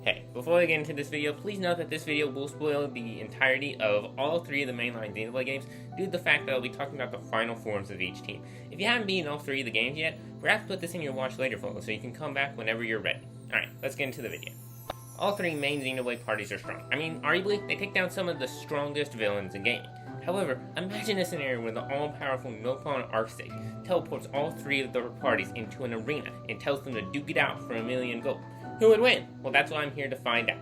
Hey, before we get into this video, please note that this video will spoil the entirety of all three of the mainline Xenoblade games due to the fact that I'll be talking about the final forms of each team. If you haven't beaten all three of the games yet, perhaps put this in your watch later folder so you can come back whenever you're ready. Alright, let's get into the video. All three main Xenoblade parties are strong. I mean, arguably, they take down some of the strongest villains in gaming. However, imagine a scenario where the all-powerful Nopon Archstage teleports all three of the parties into an arena and tells them to duke it out for 1,000,000 gold. Who would win? Well, that's what I'm here to find out.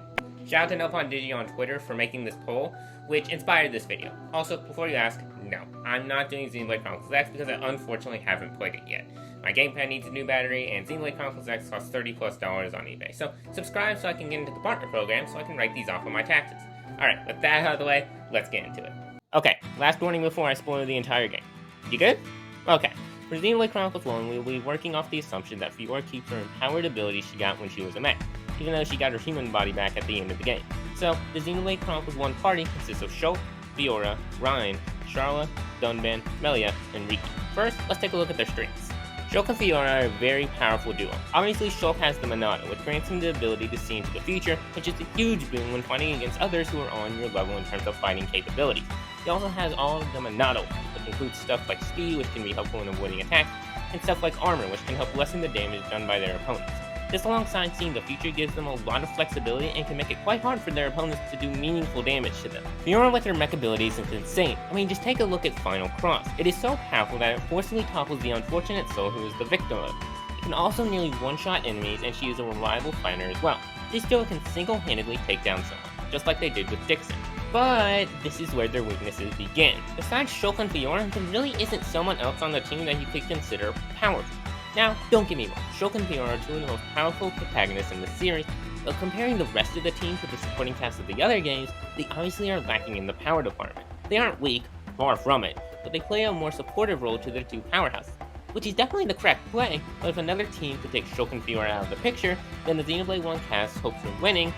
Shout out to Nopon Digi on Twitter for making this poll, which inspired this video. Also, before you ask, no, I'm not doing Xenoblade Chronicles X because I unfortunately haven't played it yet. My gamepad needs a new battery, and Xenoblade Chronicles X costs $30+ on eBay. So, subscribe so I can get into the partner program so I can write these off on my taxes. Alright, with that out of the way, let's get into it. Okay, last warning before I spoil the entire game. You good? Okay. For Xenoblade Chronicles 1, we will be working off the assumption that Fiora keeps her empowered ability she got when she was a mech, even though she got her human body back at the end of the game. So, the Xenoblade Chronicles 1 party consists of Shulk, Fiora, Ryan, Sharla, Dunban, Melia, and Riki. First, let's take a look at their strengths. Shulk and Fiora are a very powerful duo. Obviously, Shulk has the Monado, which grants him the ability to see into the future, which is a huge boon when fighting against others who are on your level in terms of fighting capabilities. He also has all of the Monado, which includes stuff like speed, which can be helpful in avoiding attacks, and stuff like armor, which can help lessen the damage done by their opponents. This alongside seeing the future gives them a lot of flexibility and can make it quite hard for their opponents to do meaningful damage to them. Fiora with her mech abilities is insane. I mean, just take a look at Final Cross. It is so powerful that it forcibly topples the unfortunate soul who is the victim of it. It can also nearly one-shot enemies, and she is a reliable fighter as well. This duo can single-handedly take down someone, just like they did with Dixon. But this is where their weaknesses begin. Besides Shulk and Fiora, there really isn't someone else on the team that you could consider powerful. Now, don't get me wrong, Shulk and Fiora are two of the most powerful protagonists in the series, but comparing the rest of the team to the supporting cast of the other games, they obviously are lacking in the power department. They aren't weak, far from it, but they play a more supportive role to their two powerhouses, which is definitely the correct play, but if another team could take Shulk and Fiora out of the picture, then the Xenoblade 1 cast's hopes of winning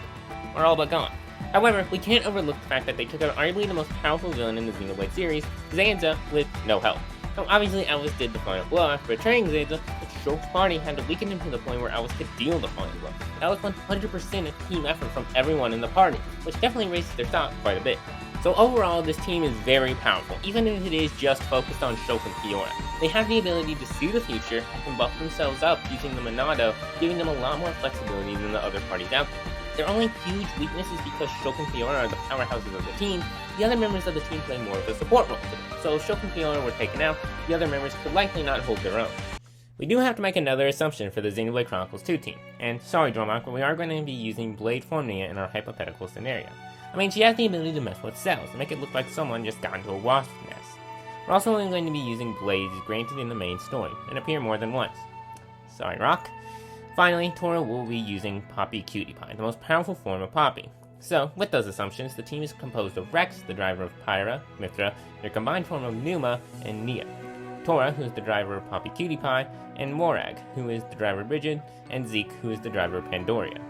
are all but gone. However, we can't overlook the fact that they took out arguably the most powerful villain in the Xenoblade series, Zanza, with no help. Now, obviously, Alice did the final blow after betraying Zanza, but Shulk's party had to weaken him to the point where Alice could deal the final blow. That was 100% a team effort from everyone in the party, which definitely raises their stock quite a bit. So overall, this team is very powerful, even if it is just focused on Shulk and Fiora. They have the ability to see the future and buff themselves up using the Monado, giving them a lot more flexibility than the other parties out there. Their only huge weakness is because Shulk and Fiora are the powerhouses of the team, the other members of the team play more of a support role to them. So if Shulk and Fiora were taken out, the other members could likely not hold their own. We do have to make another assumption for the Xenoblade Chronicles 2 team, and sorry Dromark, but we are going to be using Blade Form Nia in our hypothetical scenario. I mean, she has the ability to mess with cells and make it look like someone just got into a wasp nest. We're also only going to be using blades granted in the main story, and appear more than once. Sorry Rock. Finally, Tora will be using Poppy Cutie Pie, the most powerful form of Poppy. So, with those assumptions, the team is composed of Rex, the driver of Pyra, Mithra, their combined form of Numa, and Nia. Tora, who is the driver of Poppy Cutie Pie, and Morag, who is the driver of Rigid, and Zeke, who is the driver of Pandoria.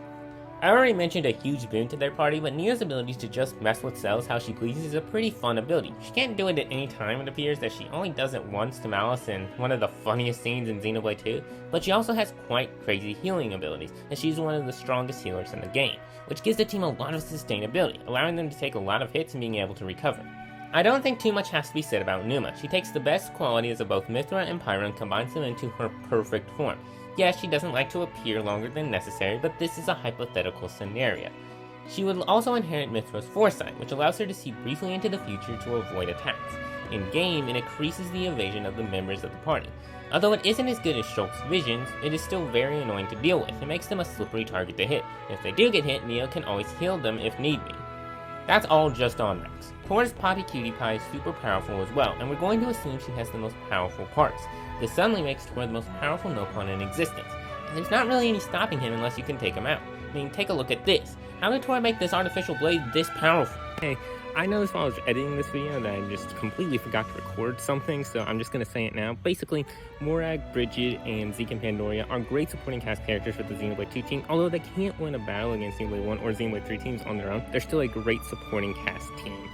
I already mentioned a huge boon to their party, but Nia's ability to just mess with cells how she pleases is a pretty fun ability. She can't do it at any time, it appears that she only does it once to Malice in one of the funniest scenes in Xenoblade 2, but she also has quite crazy healing abilities, and she's one of the strongest healers in the game, which gives the team a lot of sustainability, allowing them to take a lot of hits and being able to recover. I don't think too much has to be said about Numa. She takes the best qualities of both Mithra and Pyra and combines them into her perfect form. Yes, she doesn't like to appear longer than necessary, but this is a hypothetical scenario. She would also inherit Mithra's foresight, which allows her to see briefly into the future to avoid attacks. In-game, it increases the evasion of the members of the party. Although it isn't as good as Shulk's visions, it is still very annoying to deal with. It makes them a slippery target to hit. If they do get hit, Nia can always heal them if need be. That's all just on Rex. Tora's Poppy Cutie Pie is super powerful as well, and we're going to assume she has the most powerful parts. This suddenly makes Tora the most powerful Nopon in existence, and there's not really any stopping him unless you can take him out. I mean, take a look at this. How did Tora make this artificial blade this powerful? Hey, I noticed while I was editing this video that I just completely forgot to record something, so I'm just going to say it now. Basically, Morag, Bridget, and Zeke and Pandoria are great supporting cast characters for the Xenoblade 2 team. Although they can't win a battle against Xenoblade 1 or Xenoblade 3 teams on their own, they're still a great supporting cast team.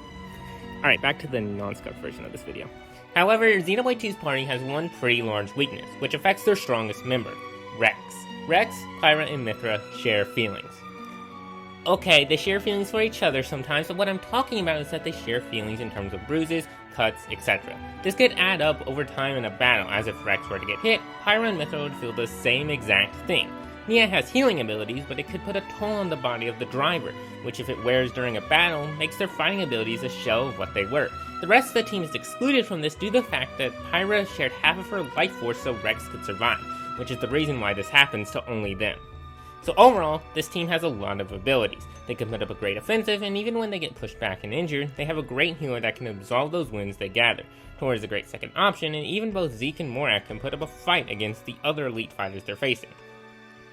Alright, back to the non-scuff version of this video. However, Xenoblade 2's party has one pretty large weakness, which affects their strongest member, Rex. Rex, Pyra, and Mithra share feelings. Okay, they share feelings for each other sometimes, but what I'm talking about is that they share feelings in terms of bruises, cuts, etc. This could add up over time in a battle, as if Rex were to get hit, Pyra and Mythra would feel the same exact thing. Mia has healing abilities, but it could put a toll on the body of the driver, which if it wears during a battle, makes their fighting abilities a shell of what they were. The rest of the team is excluded from this due to the fact that Pyra shared half of her life force so Rex could survive, which is the reason why this happens to only them. So overall, this team has a lot of abilities. They can put up a great offensive, and even when they get pushed back and injured, they have a great healer that can absolve those wounds they gather. Tor is a great second option, and even both Zeke and Morak can put up a fight against the other elite fighters they're facing.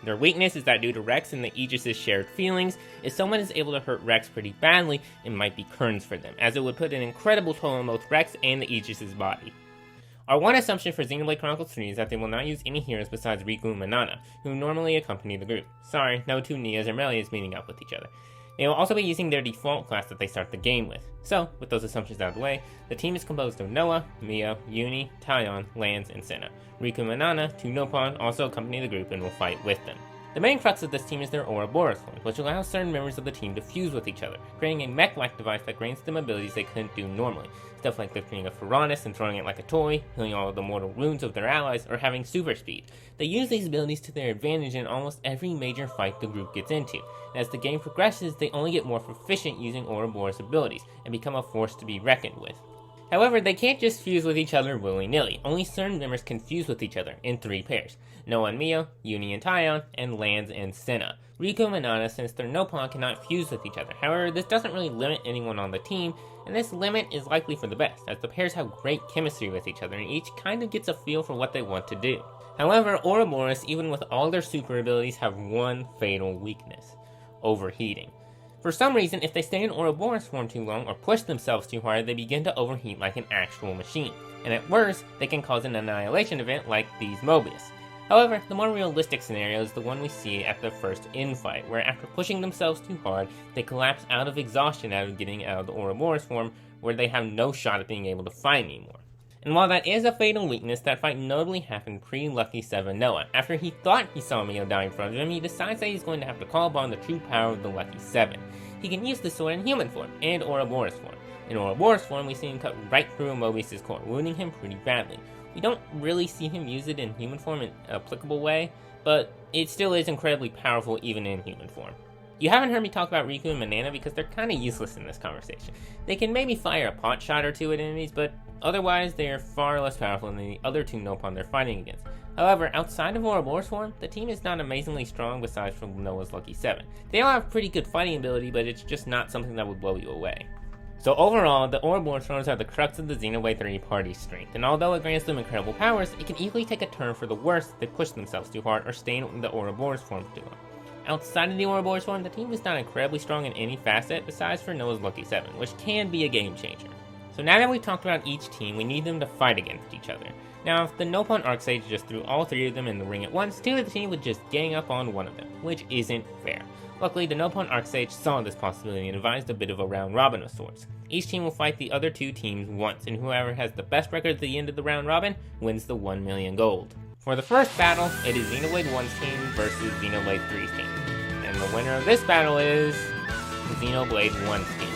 Their weakness is that due to Rex and the Aegis' shared feelings, if someone is able to hurt Rex pretty badly, it might be Kern's for them, as it would put an incredible toll on both Rex and the Aegis' body. Our one assumption for Xenoblade Chronicles 3 is that they will not use any heroes besides Riku and Manana, who normally accompany the group. Sorry, no two Nias or Melias meeting up with each other. They will also be using their default class that they start the game with. So, with those assumptions out of the way, the team is composed of Noah, Mia, Uni, Taion, Lance, and Senna. Riku and Manana, two Nopon, also accompany the group and will fight with them. The main crux of this team is their Ouroboros form, which allows certain members of the team to fuse with each other, creating a mech-like device that grants them abilities they couldn't do normally. Stuff like lifting a Ferronis and throwing it like a toy, healing all of the mortal wounds of their allies, or having super speed. They use these abilities to their advantage in almost every major fight the group gets into, and as the game progresses, they only get more proficient using Ouroboros abilities, and become a force to be reckoned with. However, they can't just fuse with each other willy-nilly. Only certain members can fuse with each other, in 3 pairs. Noah and Mia, Uni and Taion, and Lance and Senna. Riku and Manana, since they're Nopon, cannot fuse with each other. However, this doesn't really limit anyone on the team, and this limit is likely for the best, as the pairs have great chemistry with each other, and each kind of gets a feel for what they want to do. However, Ouroboros, even with all their super abilities, have one fatal weakness: overheating. For some reason, if they stay in Ouroboros form too long or push themselves too hard, they begin to overheat like an actual machine. And at worst, they can cause an annihilation event like these Mobius. However, the more realistic scenario is the one we see at the first infight, where after pushing themselves too hard, they collapse out of exhaustion out of getting out of the Ouroboros form, where they have no shot at being able to fight anymore. And while that is a fatal weakness, that fight notably happened pre-Lucky 7 Noah. After he thought he saw Mio die in front of him, he decides that he's going to have to call upon the true power of the Lucky 7. He can use the sword in human form, and Ouroboros form. In Ouroboros form, we see him cut right through Mobius' core, wounding him pretty badly. We don't really see him use it in human form in an applicable way, but it still is incredibly powerful even in human form. You haven't heard me talk about Riku and Manana because they're kinda useless in this conversation. They can maybe fire a pot shot or two at enemies, but otherwise they are far less powerful than the other two Nopon they're fighting against. However, outside of Ouroboros form, the team is not amazingly strong besides from Noah's Lucky 7. They all have pretty good fighting ability, but it's just not something that would blow you away. So overall, the Ouroboros forms are the crux of the Xenoblade 3 party's strength, and although it grants them incredible powers, it can easily take a turn for the worse if they push themselves too hard or stay in the Ouroboros form too long. Outside of the Ouroboros form, the team is not incredibly strong in any facet besides for Noah's Lucky 7, which can be a game changer. So now that we've talked about each team, we need them to fight against each other. Now, if the Nopon Arcsage just threw all 3 of them in the ring at once, 2 of the team would just gang up on one of them, which isn't fair. Luckily, the Nopon Arcsage saw this possibility and advised a bit of a round robin of sorts. Each team will fight the other 2 teams once, and whoever has the best record at the end of the round robin wins the 1 million gold. For the first battle, it is Xenoblade 1's team versus Xenoblade 3's team. And the winner of this battle is Xenoblade 1's team.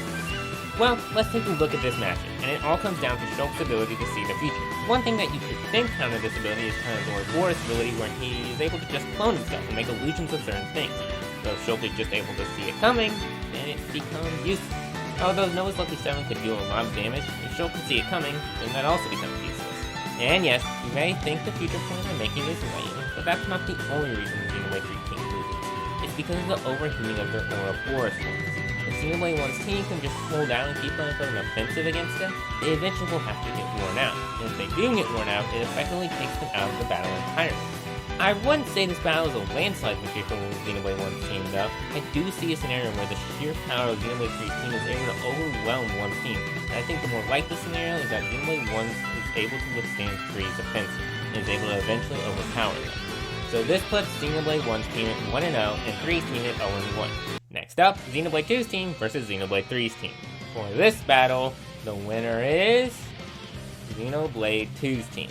Well, let's take a look at this matchup, and it all comes down to Shulk's ability to see the future. One thing that you could think counter this ability is kind of Ouroboros' ability, where he is able to just clone himself and make illusions of certain things. So if Shulk is just able to see it coming, then it becomes useless. Although Noah's Lucky 7 could deal a lot of damage, if Shulk can see it coming, then that also becomes useless. And yes, you may think the future plans are making this lame, but that's not the only reason the Xenoblade 3 team loses. It's because of the overheating of their Ouroboros forms. If Xenoblade 1's team can just hold out and keep up an offensive against them, they eventually will have to get worn out. And if they do get worn out, it effectively takes them out of the battle entirely. I wouldn't say this battle is a landslide victory for Xenoblade 1's team though. I do see a scenario where the sheer power of Xenoblade 3's team is able to overwhelm 1's team. And I think the more likely scenario is that Xenoblade 1 is able to withstand 3's offensive, and is able to eventually overpower them. So this puts Xenoblade 1's team at 1-0, and 3's team at 0-1. Next up, Xenoblade 2's team versus Xenoblade 3's team. For this battle, the winner is Xenoblade 2's team.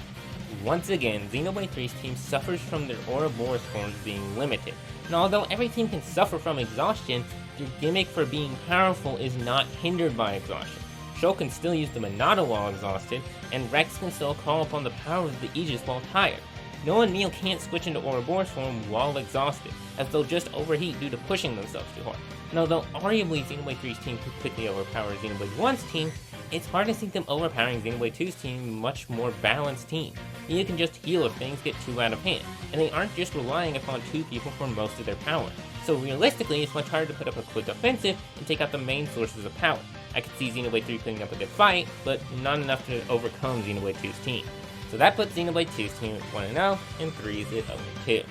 Once again, Xenoblade 3's team suffers from their Ouroboros forms being limited, And although every team can suffer from exhaustion, their gimmick for being powerful is not hindered by exhaustion. Shulk can still use the Monado while exhausted, and Rex can still call upon the power of the Aegis while tired. Noah and Neil can't switch into Ouroboros form while exhausted, as they'll just overheat due to pushing themselves too hard. And although arguably Xenoblade 3's team could quickly overpower Xenoblade 1's team, it's hard to see them overpowering Xenoblade 2's team, much more balanced team. Neil can just heal if things get too out of hand, and they aren't just relying upon two people for most of their power. So realistically, it's much harder to put up a quick offensive and take out the main sources of power. I could see Xenoblade 3 putting up a good fight, but not enough to overcome Xenoblade 2's team. So that puts Xenoblade 2's team at 1-0, and 3's at 0-2.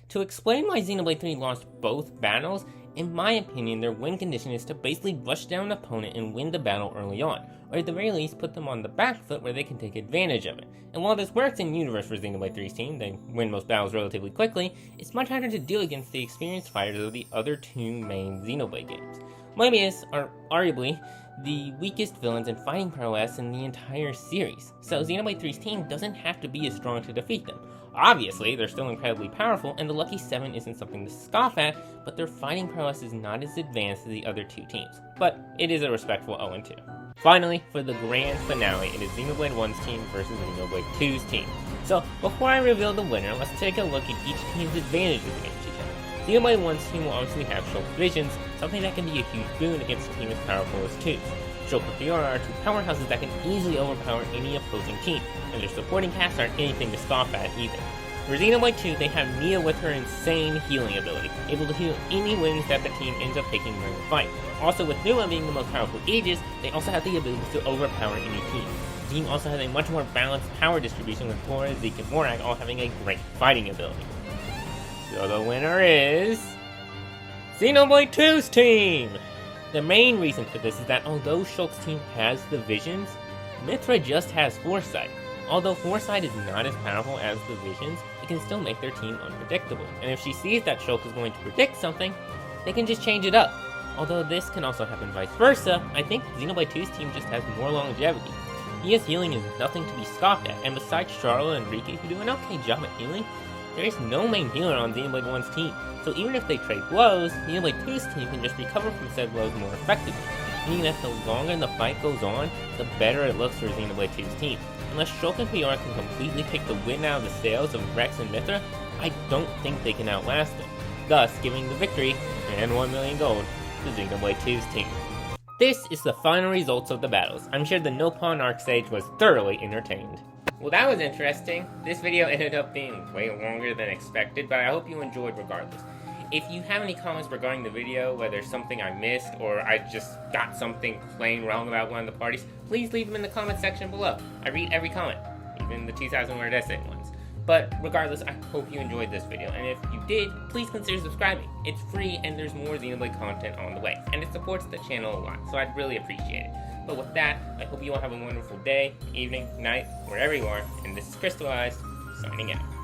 To explain why Xenoblade 3 lost both battles, in my opinion, their win condition is to basically rush down an opponent and win the battle early on, or at the very least put them on the back foot where they can take advantage of it. And while this works in universe for Xenoblade 3's team, they win most battles relatively quickly, it's much harder to do against the experienced fighters of the other two main Xenoblade games. Moebius are arguably the weakest villains in fighting prowess in the entire series, so Xenoblade 3's team doesn't have to be as strong to defeat them. Obviously, they're still incredibly powerful, and the Lucky 7 isn't something to scoff at, but their fighting prowess is not as advanced as the other two teams. But it is a respectful 0-2. Finally, for the grand finale, it is Xenoblade 1's team versus Xenoblade 2's team. So, before I reveal the winner, let's take a look at each team's advantages against each other. Xenoblade 1's team will obviously have Shulk's Visions, something that can be a huge boon against a team as powerful as 2's. Shulk and Fiora are two powerhouses that can easily overpower any opposing team, and their supporting casts aren't anything to scoff at either. For Xenoblade 2, they have Nia with her insane healing ability, able to heal any wins that the team ends up taking during the fight. Also, with Nua being the most powerful Aegis, they also have the ability to overpower any team. The team also has a much more balanced power distribution with Tora, Zeke, and Morak all having a great fighting ability. So the winner is Xenoblade 2's team! The main reason for this is that although Shulk's team has the Visions, Mythra just has Foresight. Although Foresight is not as powerful as the Visions, it can still make their team unpredictable, and if she sees that Shulk is going to predict something, they can just change it up. Although this can also happen vice versa, I think Xenoblade 2's team just has more longevity. Nia's healing is nothing to be scoffed at, and besides Charlotte and Riki who do an okay job at healing, there is no main healer on Xenoblade 1's team, so even if they trade blows, Xenoblade 2's team can just recover from said blows more effectively, meaning that the longer the fight goes on, the better it looks for Xenoblade 2's team. Unless Shulk and Fiora can completely take the wind out of the sails of Rex and Mythra, I don't think they can outlast them, thus giving the victory, and 1 million gold, to Xenoblade 2's team. This is the final results of the battles. I'm sure the No Pawn Arc Sage was thoroughly entertained. Well, that was interesting. This video ended up being way longer than expected, but I hope you enjoyed regardless. If you have any comments regarding the video, whether something I missed or I just got something plain wrong about one of the parties, please leave them in the comment section below. I read every comment, even the 2,000 word essay ones. But regardless, I hope you enjoyed this video, and if you did, please consider subscribing. It's free and there's more Xenoblade content on the way, and it supports the channel a lot, so I'd really appreciate it. But with that, I hope you all have a wonderful day, evening, night, wherever you are, and this is Crystalized, signing out.